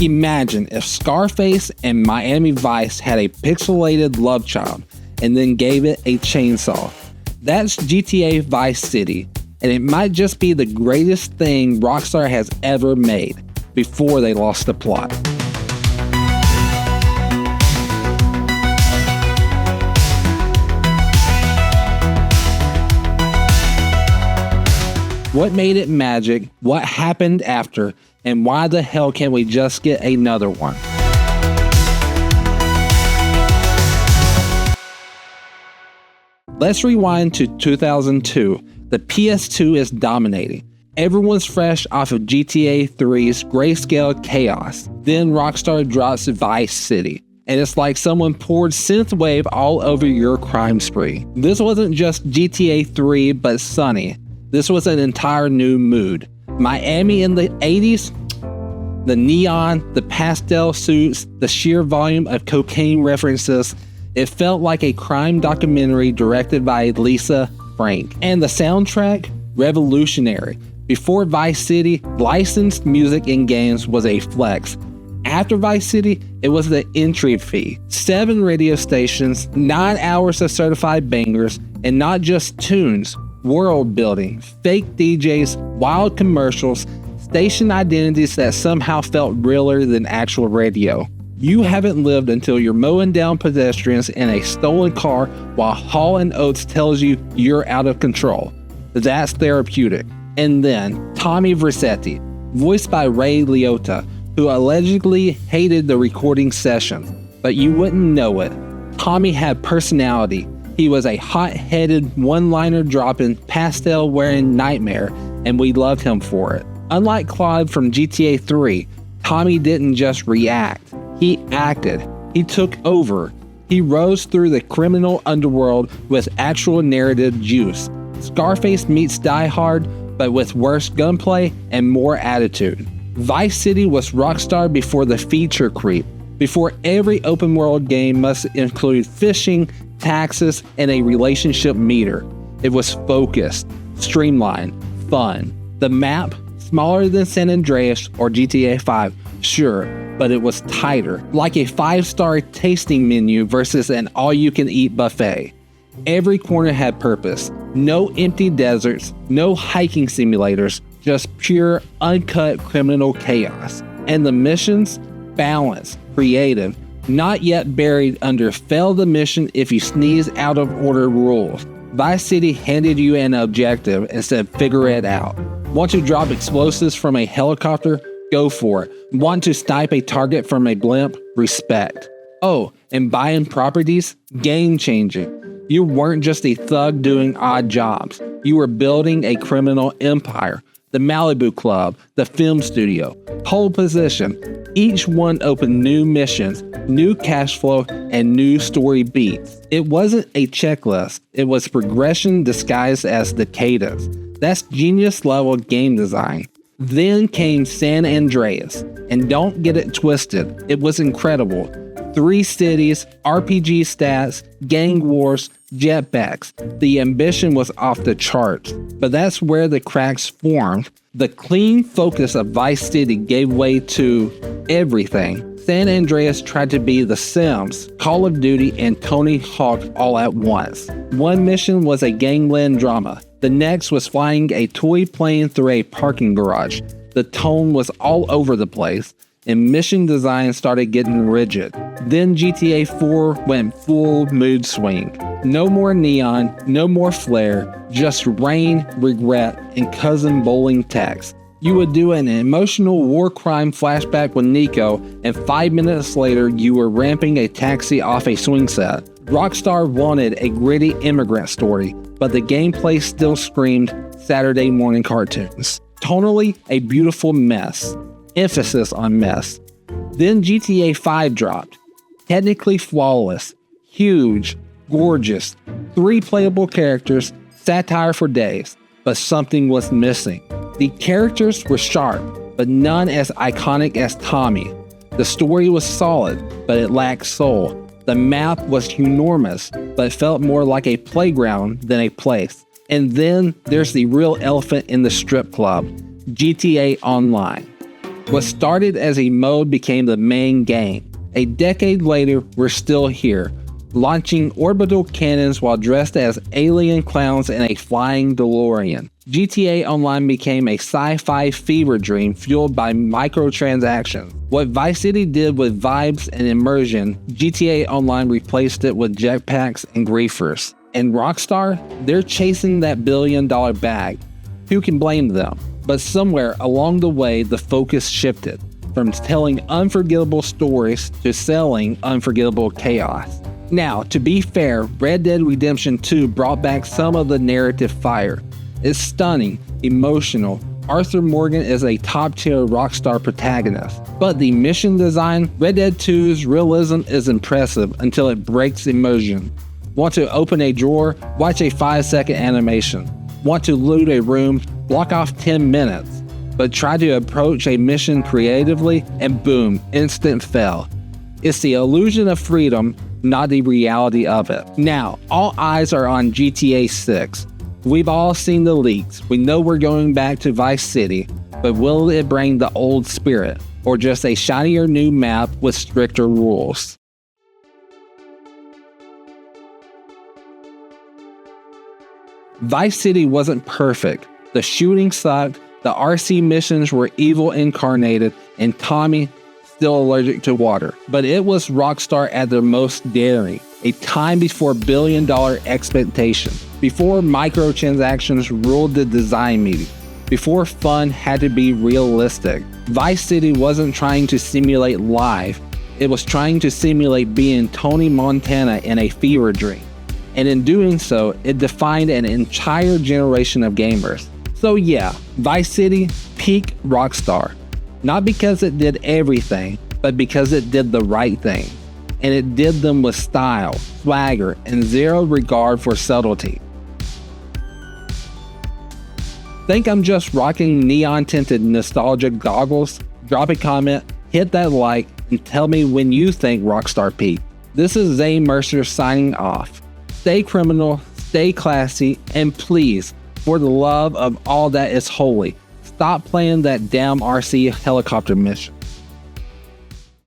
Imagine if Scarface and Miami Vice had a pixelated love child and then gave it a chainsaw. That's GTA Vice City, and it might just be the greatest thing Rockstar has ever made before they lost the plot. What made it magic, what happened after, and why the hell can't we just get another one? Let's rewind to 2002. The PS2 is dominating. Everyone's fresh off of GTA 3's grayscale chaos. Then Rockstar drops Vice City, and it's like someone poured synthwave all over your crime spree. This wasn't just GTA 3, but sunny. This was an entire new mood. Miami in the 80s, the neon, the pastel suits, the sheer volume of cocaine references. It felt like a crime documentary directed by Lisa Frank. And the soundtrack, revolutionary. Before Vice City, licensed music in games was a flex. After Vice City, it was the entry fee. 7 radio stations, 9 hours of certified bangers, and not just tunes. World building, fake DJs, wild commercials, station identities that somehow felt realer than actual radio. You haven't lived until you're mowing down pedestrians in a stolen car while Hall & Oates tells you you're out of control. That's therapeutic. And then Tommy Vercetti, voiced by Ray Liotta, who allegedly hated the recording sessions, but you wouldn't know it. Tommy had personality. He was a hot-headed, one-liner dropping, pastel-wearing nightmare, and we loved him for it. Unlike Claude from GTA 3, Tommy didn't just react. He acted. He took over. He rose through the criminal underworld with actual narrative juice. Scarface meets Die Hard, but with worse gunplay and more attitude. Vice City was Rockstar before the feature creep, before every open-world game must include fishing, taxes, and a relationship meter. It was focused, streamlined, fun. The map, smaller than San Andreas or GTA 5, sure, but it was tighter, like a 5-star tasting menu versus an all-you-can-eat buffet. Every corner had purpose. No empty deserts, no hiking simulators, just pure, uncut criminal chaos. And the missions? Balanced, creative, not yet buried under fail the mission if you sneeze out of order rules. Vice City handed you an objective and said figure it out. Want to drop explosives from a helicopter? Go for it. Want to snipe a target from a blimp? Respect. Oh, and buying properties? Game changing. You weren't just a thug doing odd jobs. You were building a criminal empire. The Malibu Club, the film studio, pole position. Each one opened new missions, new cash flow, and new story beats. It wasn't a checklist. It was progression disguised as the cadence. That's genius level game design. Then came San Andreas, and don't get it twisted, it was incredible. 3 cities, RPG stats, gang wars, jetpacks. The ambition was off the charts, but that's where the cracks formed. The clean focus of Vice City gave way to everything. San Andreas tried to be The Sims, Call of Duty, and Tony Hawk all at once. One mission was a gangland drama. The next was flying a toy plane through a parking garage. The tone was all over the place, and mission design started getting rigid. Then GTA 4 went full mood swing. No more neon, no more flair, just rain, regret, and cousin bowling text. You would do an emotional war crime flashback with Nico, and 5 minutes later you were ramping a taxi off a swing set. Rockstar wanted a gritty immigrant story, but the gameplay still screamed Saturday morning cartoons. Tonally, a beautiful mess. Emphasis on mess. Then GTA 5 dropped. Technically flawless, huge, gorgeous, 3 playable characters, satire for days, but something was missing. The characters were sharp, but none as iconic as Tommy. The story was solid, but it lacked soul. The map was enormous, but felt more like a playground than a place. And then there's the real elephant in the strip club, GTA Online. What started as a mode became the main game. A decade later, we're still here, launching orbital cannons while dressed as alien clowns in a flying DeLorean. GTA Online became a sci-fi fever dream fueled by microtransactions. What Vice City did with vibes and immersion, GTA Online replaced it with jetpacks and griefers. And Rockstar, they're chasing that billion-dollar bag. Who can blame them? But somewhere along the way, the focus shifted from telling unforgettable stories to selling unforgettable chaos. Now, to be fair, Red Dead Redemption 2 brought back some of the narrative fire. It's stunning, emotional. Arthur Morgan is a top-tier Rockstar protagonist. But the mission design, Red Dead 2's realism is impressive until it breaks immersion. Want to open a drawer? Watch a 5-second animation. Want to loot a room? Block off 10 minutes. But try to approach a mission creatively and boom, instant fail. It's the illusion of freedom, not the reality of it. Now, all eyes are on GTA 6. We've all seen the leaks. We know we're going back to Vice City, but will it bring the old spirit, or just a shinier new map with stricter rules? Vice City wasn't perfect. The shooting sucked, the RC missions were evil incarnated, and Tommy still allergic to water. But it was Rockstar at their most daring, a time before billion-dollar expectations, before microtransactions ruled the design meeting, before fun had to be realistic. Vice City wasn't trying to simulate life, it was trying to simulate being Tony Montana in a fever dream. And in doing so, it defined an entire generation of gamers. So yeah, Vice City, peak Rockstar. Not because it did everything, but because it did the right thing. And it did them with style, swagger, and zero regard for subtlety. Think I'm just rocking neon-tinted nostalgic goggles? Drop a comment, hit that like, and tell me when you think Rockstar peaked. This is ZaneMercer signing off. Stay criminal, stay classy, and please, for the love of all that is holy, stop playing that damn RC helicopter mission.